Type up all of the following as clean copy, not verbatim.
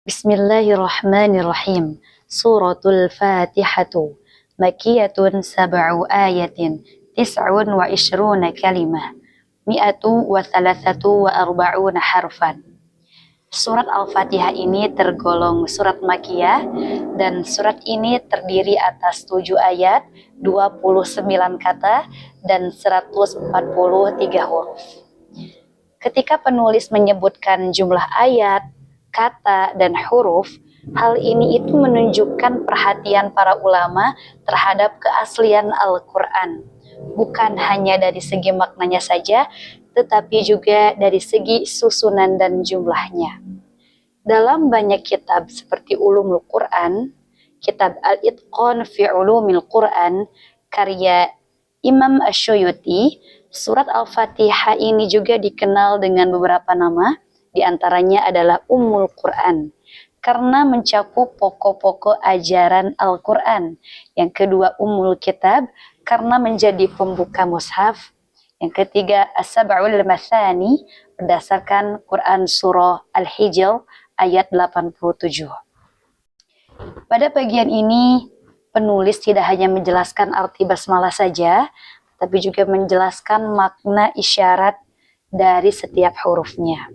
Bismillahirrahmanirrahim. Suratul Fatihatu Makiyatun sab'u ayatin Tis'un wa ishruna kalimah Mi'atu wa thalathatu wa arba'una harfan. Surat Al-Fatihah ini tergolong surat Makiyah dan surat ini terdiri atas 7 ayat, 29 kata, dan 143 huruf. Ketika penulis menyebutkan jumlah ayat, kata, dan huruf, hal ini itu menunjukkan perhatian para ulama terhadap keaslian Al-Quran. Bukan hanya dari segi maknanya saja, tetapi juga dari segi susunan dan jumlahnya. Dalam banyak kitab seperti Ulumul Quran, kitab Al-Itqan fi Ulumil Quran, karya Imam Asyuyuti, surat Al-Fatihah ini juga dikenal dengan beberapa nama, di antaranya adalah Ummul Quran, karena mencakup pokok-pokok ajaran Al-Quran. Yang kedua, Ummul Kitab, karena menjadi pembuka mushaf. Yang ketiga, As-Sab'ul Mathani, berdasarkan Quran Surah Al-Hijr ayat 87. Pada bagian ini, penulis tidak hanya menjelaskan arti basmalah saja, tapi juga menjelaskan makna isyarat dari setiap hurufnya.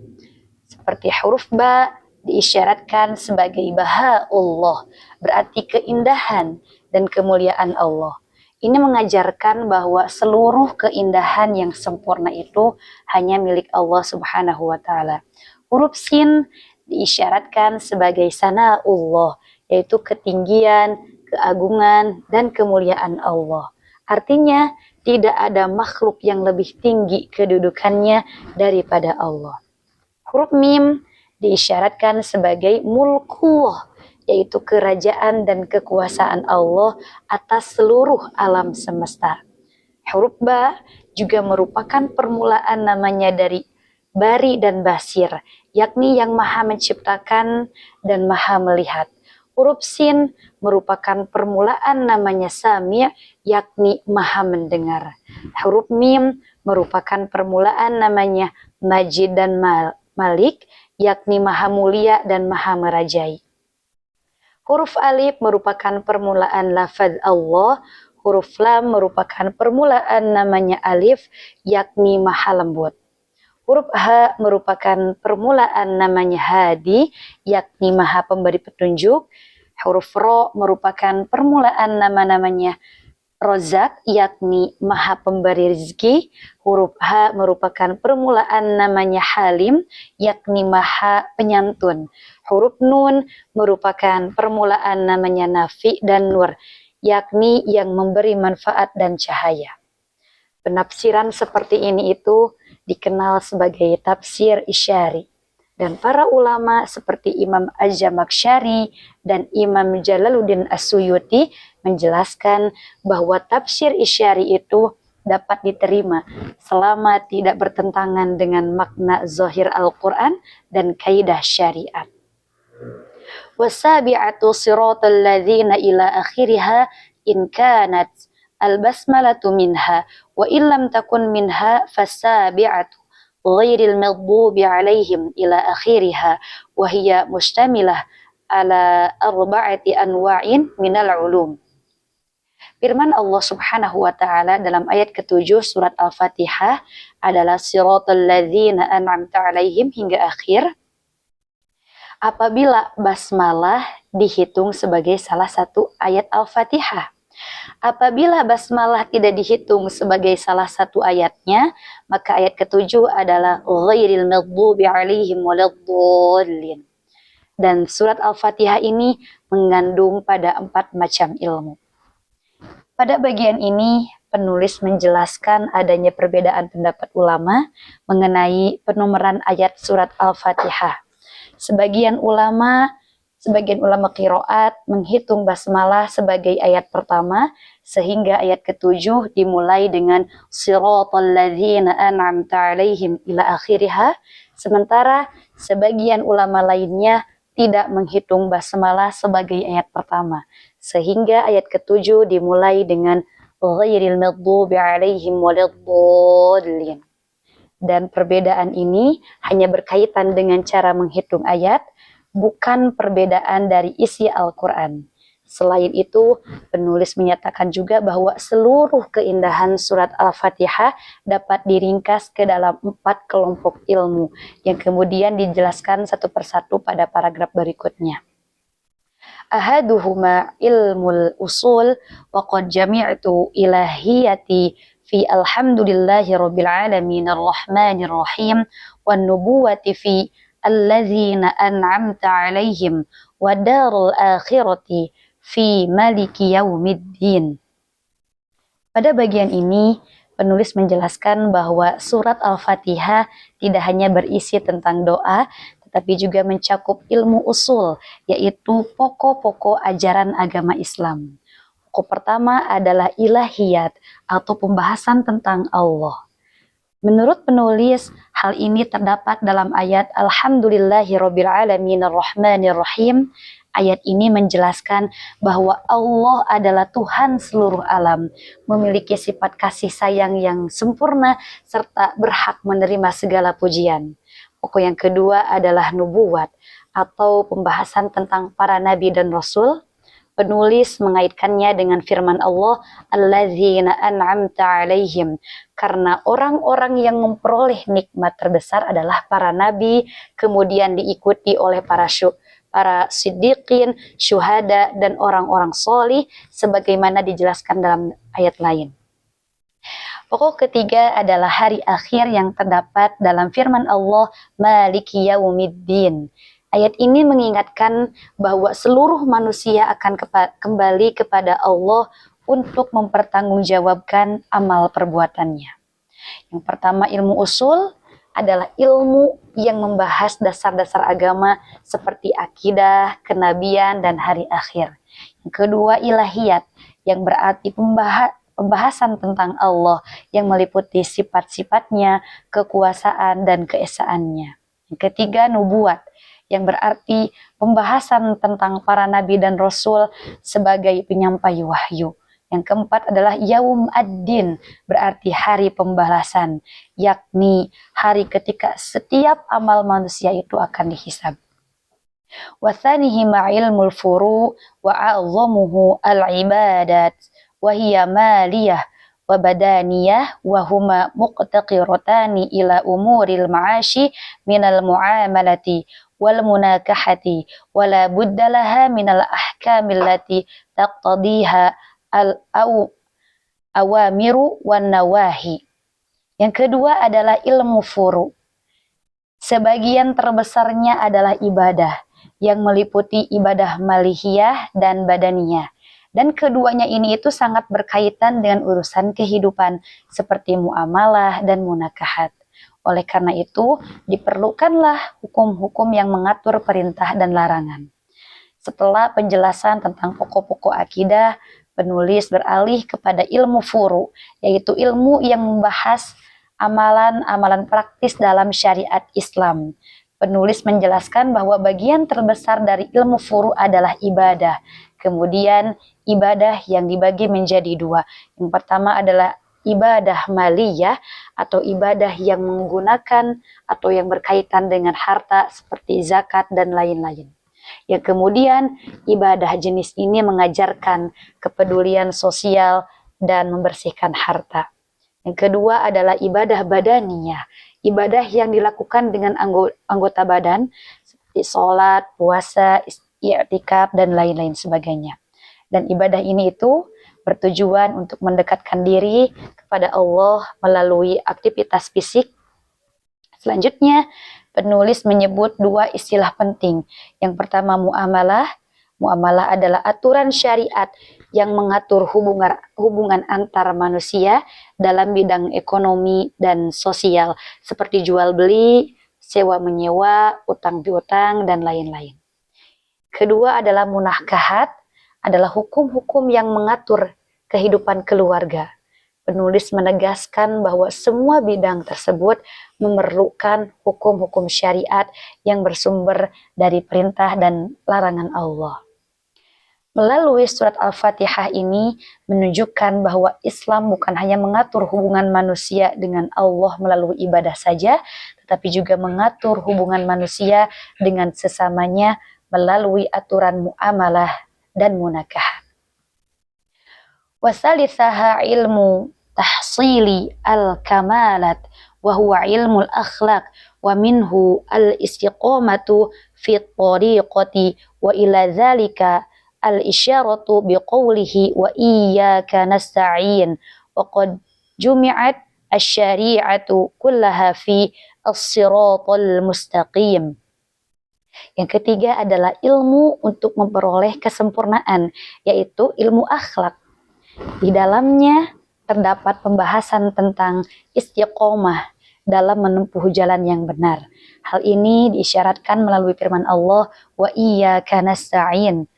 Seperti huruf ba diisyaratkan sebagai Baha'ullah, berarti keindahan dan kemuliaan Allah. Ini mengajarkan bahwa seluruh keindahan yang sempurna itu hanya milik Allah Subhanahu wa Ta'ala. Huruf sin diisyaratkan sebagai Sana'ullah, yaitu ketinggian, keagungan, dan kemuliaan Allah. Artinya, tidak ada makhluk yang lebih tinggi kedudukannya daripada Allah. Huruf mim diisyaratkan sebagai mulkullah, yaitu kerajaan dan kekuasaan Allah atas seluruh alam semesta. Huruf ba juga merupakan permulaan namanya dari Bari dan Basir, yakni yang maha menciptakan dan maha melihat. Huruf sin merupakan permulaan namanya Sami', yakni maha mendengar. Huruf mim merupakan permulaan namanya Majid dan Malik, yakni maha mulia dan maha merajai. Huruf alif merupakan permulaan lafaz Allah. Huruf lam merupakan permulaan namanya alif, yakni maha lembut. Huruf ha merupakan permulaan namanya hadi, yakni maha pemberi petunjuk. Huruf ro merupakan permulaan namanya Rozak, yakni maha pemberi rezeki. Huruf ha merupakan permulaan namanya Halim, yakni maha penyantun. Huruf nun merupakan permulaan namanya Nafi dan Nur, yakni yang memberi manfaat dan cahaya. Penafsiran seperti ini itu dikenal sebagai tafsir isyari. Dan para ulama seperti Imam Az-Zamakhsyari dan Imam Jalaluddin As-Suyuti menjelaskan bahwa tafsir isyari itu dapat diterima selama tidak bertentangan dengan makna zahir Al-Quran dan kaidah syariat. Wasabi'atu siratal ladzina ila akhiriha in kanat al-basmalatu minha wa illam takun minha fasabi'atu ghairil maghdubi alaihim ila akhiriha wa hiya mustamilah ala arba'ati anwa'in minal ulum. Firman Allah Subhanahu wa Ta'ala dalam ayat ke-7 surat Al-Fatihah adalah siratal ladzina an'amta alaihim hingga akhir. Apabila basmalah dihitung sebagai salah satu ayat Al-Fatihah. Apabila basmalah tidak dihitung sebagai salah satu ayatnya, maka ayat ke-7 adalah ghairil maghdubi alaihim waladdallin. Dan surat Al-Fatihah ini mengandung pada 4 macam ilmu. Pada bagian ini, penulis menjelaskan adanya perbedaan pendapat ulama mengenai penomoran ayat surat Al-Fatihah. Sebagian ulama qiraat menghitung basmalah sebagai ayat pertama, sehingga ayat ke-7 dimulai dengan siratal ladzina an'amta alaihim ila akhiriha, sementara sebagian ulama lainnya tidak menghitung basmalah sebagai ayat pertama, sehingga ayat ke-7 dimulai dengan ghairil maghdubi alaihim waladdallin. Dan perbedaan ini hanya berkaitan dengan cara menghitung ayat, bukan perbedaan dari isi Al-Quran. Selain itu, penulis menyatakan juga bahwa seluruh keindahan surat Al-Fatihah dapat diringkas ke dalam 4 kelompok ilmu yang kemudian dijelaskan satu persatu pada paragraf berikutnya. Ahaduhuma ilmul usul wa qad jami'tu ilahiyati fi alhamdulillahi rabbil alamin arrahmanir rahim wan nubuwati fi alladzina an'amta alaihim wa darul akhirati fi maliki yaumiddin. Pada bagian ini, penulis menjelaskan bahwa surat Al-Fatihah tidak hanya berisi tentang doa, tetapi juga mencakup ilmu usul, yaitu pokok-pokok ajaran agama Islam. Pokok pertama adalah ilahiyat atau pembahasan tentang Allah. Menurut penulis, hal ini terdapat dalam ayat Alhamdulillahirabbil alamin arrahmanir rahim. Ayat ini menjelaskan bahwa Allah adalah Tuhan seluruh alam, memiliki sifat kasih sayang yang sempurna serta berhak menerima segala pujian. Pokok yang kedua adalah nubuwat atau pembahasan tentang para nabi dan rasul. Penulis mengaitkannya dengan firman Allah, alladzina an'amta alaihim, karena orang-orang yang memperoleh nikmat terbesar adalah para nabi, kemudian diikuti oleh para siddiqin, syuhada, dan orang-orang solih, sebagaimana dijelaskan dalam ayat lain. Pokok ketiga adalah hari akhir yang terdapat dalam firman Allah, Maliki Yaumiddin. Ayat ini mengingatkan bahwa seluruh manusia akan kembali kepada Allah untuk mempertanggungjawabkan amal perbuatannya. Yang pertama, ilmu usul adalah ilmu yang membahas dasar-dasar agama seperti akidah, kenabian, dan hari akhir. Yang kedua, ilahiyat yang berarti pembahasan tentang Allah yang meliputi sifat-sifatnya, kekuasaan, dan keesaannya. Yang ketiga, nubuat yang berarti pembahasan tentang para nabi dan rasul sebagai penyampai wahyu. Yang keempat adalah Yaum ad-Din, berarti hari pembalasan, yakni hari ketika setiap amal manusia itu akan dihisab. Wa thanihi ma'ilmul furu' wa a'zamuhu al-ibadat wa hiya maliyah wa badaniyah wa huma muqtaqiratani ila umuril ma'ashi minal mu'amalati wal munakahati wala budda laha minal ahkamil lati taqtadiha al-awamiru wan nawahi. Yang kedua adalah ilmu furu'. Sebagian terbesarnya adalah ibadah yang meliputi ibadah malihiyah dan badaniyah. Dan keduanya ini itu sangat berkaitan dengan urusan kehidupan seperti muamalah dan munakahat. Oleh karena itu, diperlukanlah hukum-hukum yang mengatur perintah dan larangan. Setelah penjelasan tentang pokok-pokok akidah, penulis beralih kepada ilmu furu', yaitu ilmu yang membahas amalan-amalan praktis dalam syariat Islam. Penulis menjelaskan bahwa bagian terbesar dari ilmu furu' adalah ibadah. Kemudian ibadah yang dibagi menjadi dua. Yang pertama adalah ibadah maliyah atau ibadah yang menggunakan atau yang berkaitan dengan harta seperti zakat dan lain-lain. Yang kemudian ibadah jenis ini mengajarkan kepedulian sosial dan membersihkan harta. Yang kedua adalah ibadah badaniyah, ibadah yang dilakukan dengan anggota badan seperti sholat, puasa, i'tikaf, dan lain-lain sebagainya. Dan ibadah ini itu bertujuan untuk mendekatkan diri kepada Allah melalui aktivitas fisik. Selanjutnya, penulis menyebut dua istilah penting. Yang pertama muamalah. Muamalah adalah aturan syariat yang mengatur hubungan antar manusia dalam bidang ekonomi dan sosial seperti jual beli, sewa menyewa, utang piutang, dan lain-lain. Kedua adalah munakahat, adalah hukum-hukum yang mengatur kehidupan keluarga. Penulis menegaskan bahwa semua bidang tersebut memerlukan hukum-hukum syariat yang bersumber dari perintah dan larangan Allah. Melalui surat Al-Fatihah ini menunjukkan bahwa Islam bukan hanya mengatur hubungan manusia dengan Allah melalui ibadah saja, tetapi juga mengatur hubungan manusia dengan sesamanya melalui aturan muamalah dan munakah. Wasalithaha ilmu tahsili al-kamalat wa huwa ilmu al-akhlaq wa minhu al-istiqamatu fi tariqati wa ila dhalika al-isyaratu biqawlihi wa iyyaka nasta'in wa qad jumi'at asy-syari'atu kullaha fi as-siratal mustaqim. Yang ketiga adalah ilmu untuk memperoleh kesempurnaan, yaitu ilmu akhlak. Di dalamnya terdapat pembahasan tentang istiqomah dalam menempuh jalan yang benar. Hal ini diisyaratkan melalui firman Allah, wa iyyaka nasta'in.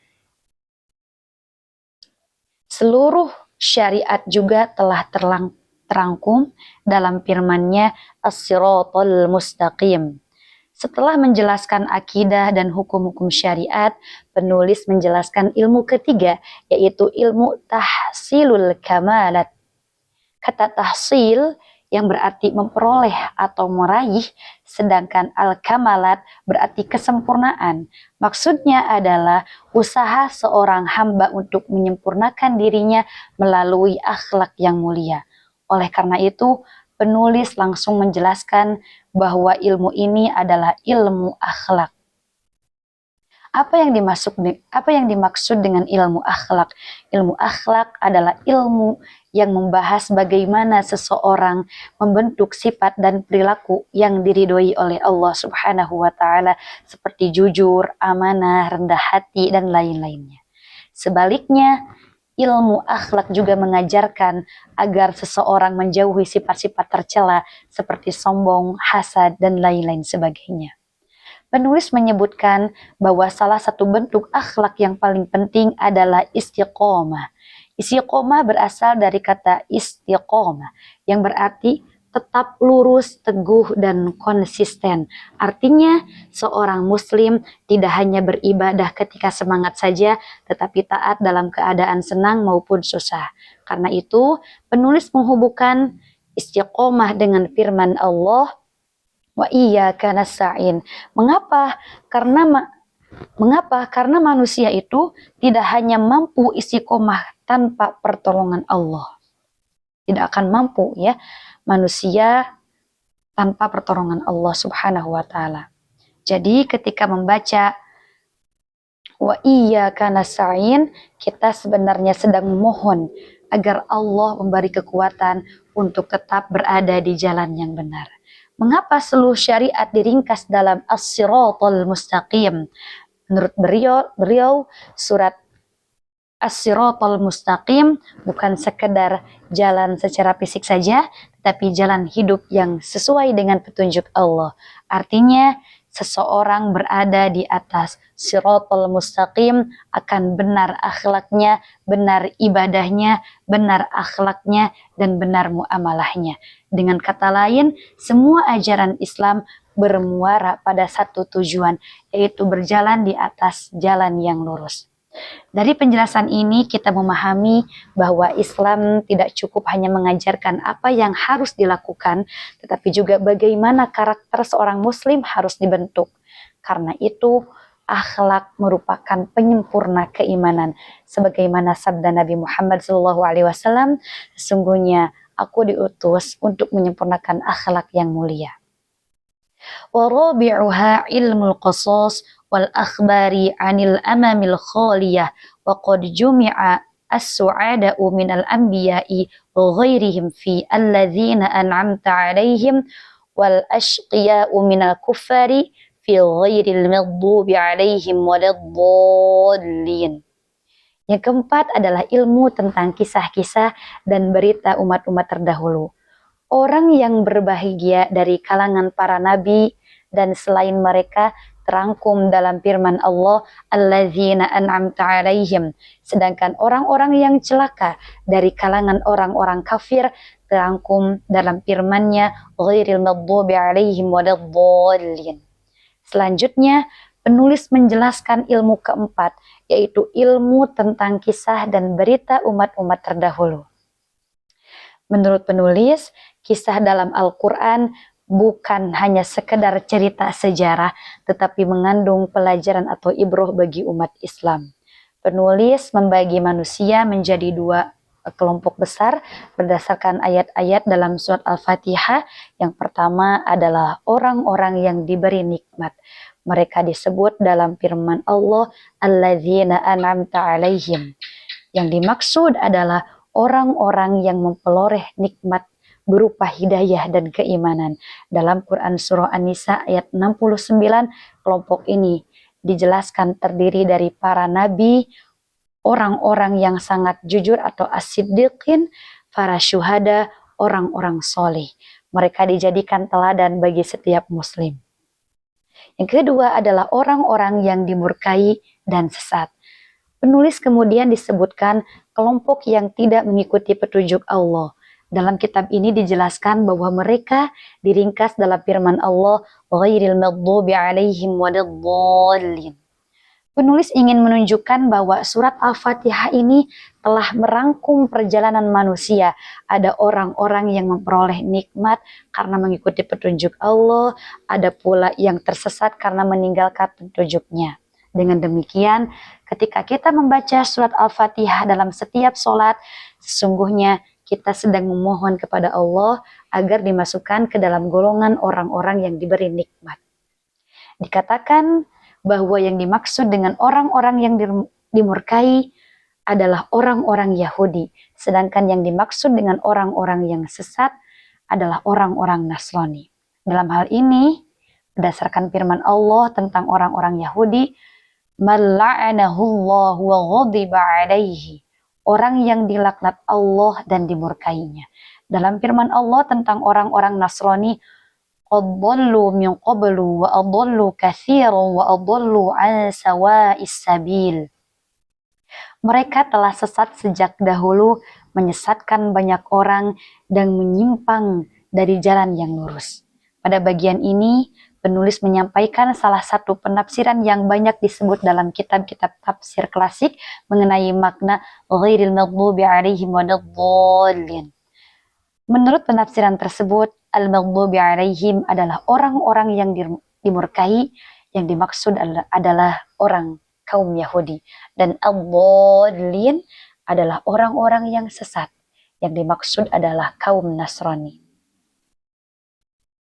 Seluruh syariat juga telah terangkum dalam firman-Nya as-siratal mustaqim. Setelah menjelaskan akidah dan hukum-hukum syariat, penulis menjelaskan ilmu ketiga, yaitu ilmu tahsilul kamalat. Kata tahsil yang berarti memperoleh atau meraih, sedangkan al-kamalat berarti kesempurnaan. Maksudnya adalah usaha seorang hamba untuk menyempurnakan dirinya melalui akhlak yang mulia. Oleh karena itu, penulis langsung menjelaskan bahwa ilmu ini adalah ilmu akhlak. Apa yang dimaksud dengan ilmu akhlak? Ilmu akhlak adalah ilmu yang membahas bagaimana seseorang membentuk sifat dan perilaku yang diridhoi oleh Allah Subhanahu wa taala seperti jujur, amanah, rendah hati dan lain-lainnya. Sebaliknya, ilmu akhlak juga mengajarkan agar seseorang menjauhi sifat-sifat tercela seperti sombong, hasad, dan lain-lain sebagainya. Penulis menyebutkan bahwa salah satu bentuk akhlak yang paling penting adalah istiqomah. Istiqomah berasal dari kata istiqomah yang berarti tetap lurus, teguh, dan konsisten. Artinya, seorang muslim tidak hanya beribadah ketika semangat saja, tetapi taat dalam keadaan senang maupun susah. Karena itu, penulis menghubungkan istiqomah dengan firman Allah, wa iyyaka nasta'in. Mengapa? Karena manusia itu tidak hanya mampu istiqomah tanpa pertolongan Allah. Tidak akan mampu ya manusia tanpa pertolongan Allah Subhanahu wa taala. Jadi ketika membaca wa iyyaka nasta'in, kita sebenarnya sedang memohon agar Allah memberi kekuatan untuk tetap berada di jalan yang benar. Mengapa seluruh syariat diringkas dalam as-siratal mustaqim? Menurut beliau surat as-siratal mustaqim bukan sekedar jalan secara fisik saja, tetapi jalan hidup yang sesuai dengan petunjuk Allah. Artinya, seseorang berada di atas siratal mustaqim akan benar akhlaknya, benar ibadahnya, benar akhlaknya, dan benar muamalahnya. Dengan kata lain, semua ajaran Islam bermuara pada satu tujuan, yaitu berjalan di atas jalan yang lurus. Dari penjelasan ini kita memahami bahwa Islam tidak cukup hanya mengajarkan apa yang harus dilakukan, tetapi juga bagaimana karakter seorang muslim harus dibentuk. Karena itu, akhlak merupakan penyempurna keimanan. Sebagaimana sabda Nabi Muhammad SAW, sesungguhnya aku diutus untuk menyempurnakan akhlak yang mulia. Warabi'uha ilmul qasas wal akhbari anil amamil khaliyah wa qad jumi'a as-su'ada'u minal anbiya'i wa ghairihim fi alladzina an'amta 'alaihim wal ashqiya'u minal kuffari fi ghairil maghdubi 'alaihim waladdallin. Yang keempat adalah ilmu tentang kisah-kisah dan berita umat-umat terdahulu. Orang yang berbahagia dari kalangan para nabi dan selain mereka terangkum dalam firman Allah, alladzina an'amta 'alaihim. Sedangkan orang-orang yang celaka dari kalangan orang-orang kafir terangkum dalam firman-Nya, ghairil maghdubi 'alaihim waladdallin. Selanjutnya, penulis menjelaskan ilmu keempat, yaitu ilmu tentang kisah dan berita umat-umat terdahulu. Menurut penulis, kisah dalam Al-Quran bukan hanya sekedar cerita sejarah, tetapi mengandung pelajaran atau ibroh bagi umat Islam. Penulis membagi manusia menjadi dua kelompok besar berdasarkan ayat-ayat dalam surat Al-Fatihah. Yang pertama adalah orang-orang yang diberi nikmat. Mereka disebut dalam firman Allah, alladzina an'amta alaihim. Yang dimaksud adalah orang-orang yang memperoleh nikmat berupa hidayah dan keimanan. Dalam Quran Surah An-Nisa ayat 69, kelompok ini dijelaskan terdiri dari para nabi, orang-orang yang sangat jujur atau as-siddiqin, para syuhada, orang-orang soleh. Mereka dijadikan teladan bagi setiap muslim. Yang kedua adalah orang-orang yang dimurkai dan sesat. Penulis kemudian disebutkan kelompok yang tidak mengikuti petunjuk Allah. Dalam kitab ini dijelaskan bahwa mereka diringkas dalam firman Allah, ghairil maghdubi alaihim waladdallin. Penulis ingin menunjukkan bahwa surat Al-Fatihah ini telah merangkum perjalanan manusia. Ada orang-orang yang memperoleh nikmat karena mengikuti petunjuk Allah, ada pula yang tersesat karena meninggalkan petunjuknya. Dengan demikian, ketika kita membaca surat Al-Fatihah dalam setiap sholat, sesungguhnya kita sedang memohon kepada Allah agar dimasukkan ke dalam golongan orang-orang yang diberi nikmat. Dikatakan bahwa yang dimaksud dengan orang-orang yang dimurkai adalah orang-orang Yahudi, sedangkan yang dimaksud dengan orang-orang yang sesat adalah orang-orang Nasrani. Dalam hal ini, berdasarkan firman Allah tentang orang-orang Yahudi, Malla'anahullahu wa ghadiba alaihi, orang yang dilaknat Allah dan dimurkainya. Dalam firman Allah tentang orang-orang Nasrani, qad dhallu min qablu wa adallu katsiran wa adallu an sawa'is sabil. Mereka telah sesat sejak dahulu, menyesatkan banyak orang dan menyimpang dari jalan yang lurus. Pada bagian ini, penulis menyampaikan salah satu penafsiran yang banyak disebut dalam kitab-kitab tafsir klasik mengenai makna ghairil maghdubi alaihim waladdallin. Menurut penafsiran tersebut, al-maghdubi alaihim adalah orang-orang yang dimurkai, yang dimaksud adalah orang kaum Yahudi, dan ad-dallin adalah orang-orang yang sesat, yang dimaksud adalah kaum Nasrani.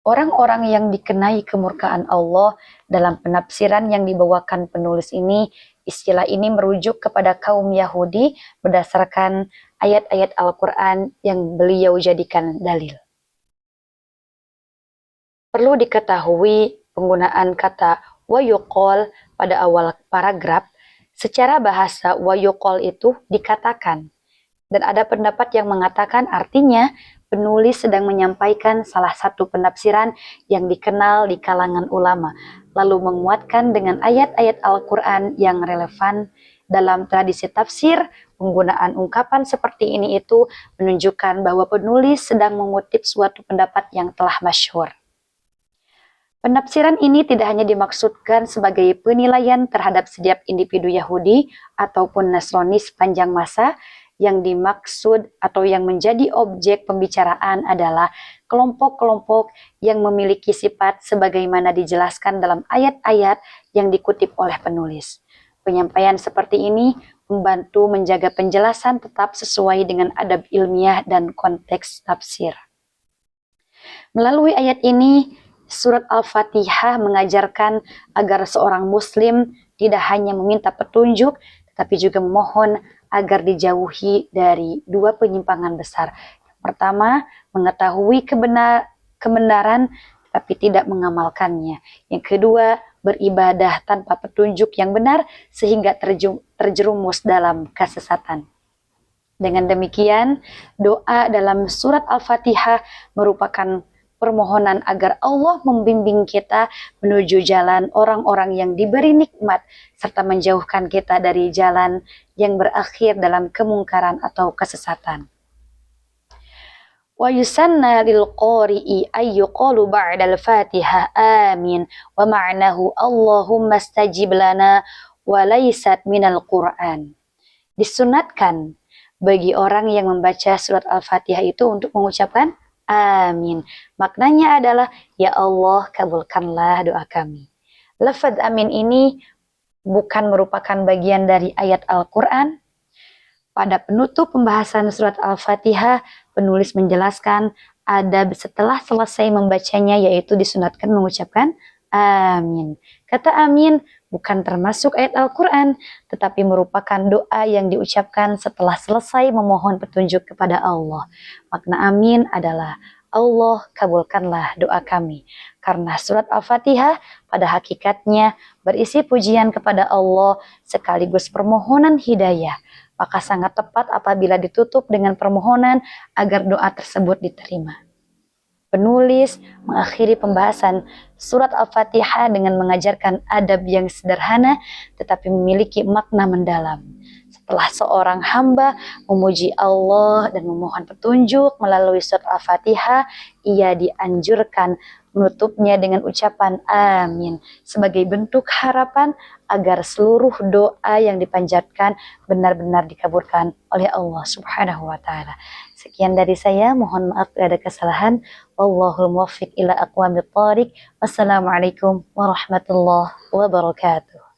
Orang-orang yang dikenai kemurkaan Allah dalam penafsiran yang dibawakan penulis ini, istilah ini merujuk kepada kaum Yahudi berdasarkan ayat-ayat Al-Quran yang beliau jadikan dalil. Perlu diketahui penggunaan kata wayuqol pada awal paragraf. Secara bahasa wayuqol itu dikatakan. Dan ada pendapat yang mengatakan artinya penulis sedang menyampaikan salah satu penafsiran yang dikenal di kalangan ulama, lalu menguatkan dengan ayat-ayat Al-Quran yang relevan. Dalam tradisi tafsir, penggunaan ungkapan seperti ini itu menunjukkan bahwa penulis sedang mengutip suatu pendapat yang telah masyhur. Penafsiran ini tidak hanya dimaksudkan sebagai penilaian terhadap setiap individu Yahudi ataupun Nasrani sepanjang masa. Yang dimaksud atau yang menjadi objek pembicaraan adalah kelompok-kelompok yang memiliki sifat sebagaimana dijelaskan dalam ayat-ayat yang dikutip oleh penulis. Penyampaian seperti ini membantu menjaga penjelasan tetap sesuai dengan adab ilmiah dan konteks tafsir. Melalui ayat ini, surat Al-Fatihah mengajarkan agar seorang muslim tidak hanya meminta petunjuk, tetapi juga memohon agar dijauhi dari dua penyimpangan besar. Yang pertama, mengetahui kebenaran tapi tidak mengamalkannya. Yang kedua, beribadah tanpa petunjuk yang benar sehingga terjerumus dalam kesesatan. Dengan demikian, doa dalam surat Al-Fatihah merupakan permohonan agar Allah membimbing kita menuju jalan orang-orang yang diberi nikmat serta menjauhkan kita dari jalan yang berakhir dalam kemungkaran atau kesesatan. Wa yusanna lil qari'i ay yuqalu ba'da al-Fatihah amin wa ma'nahu Allahumma stajib lana wa laysat minal Qur'an. Disunatkan bagi orang yang membaca surat Al-Fatihah itu untuk mengucapkan amin. Maknanya adalah, ya Allah kabulkanlah doa kami. Lafaz amin ini bukan merupakan bagian dari ayat Al-Quran. Pada penutup pembahasan surat Al-Fatihah, penulis menjelaskan adab setelah selesai membacanya, yaitu disunatkan mengucapkan amin. Kata amin bukan termasuk ayat Al-Quran, tetapi merupakan doa yang diucapkan setelah selesai memohon petunjuk kepada Allah. Makna amin adalah, Allah kabulkanlah doa kami. Karena surat Al-Fatihah pada hakikatnya berisi pujian kepada Allah sekaligus permohonan hidayah. Maka sangat tepat apabila ditutup dengan permohonan agar doa tersebut diterima. Penulis mengakhiri pembahasan surat Al-Fatihah dengan mengajarkan adab yang sederhana tetapi memiliki makna mendalam. Setelah seorang hamba memuji Allah dan memohon petunjuk melalui surat Al-Fatihah, ia dianjurkan menutupnya dengan ucapan amin sebagai bentuk harapan agar seluruh doa yang dipanjatkan benar-benar dikabulkan oleh Allah Subhanahu wa taala. Sekian dari saya, mohon maaf bila ada kesalahan. Wallahul muwaffiq ila aqwamit thoriq. Wassalamualaikum warahmatullahi wabarakatuh.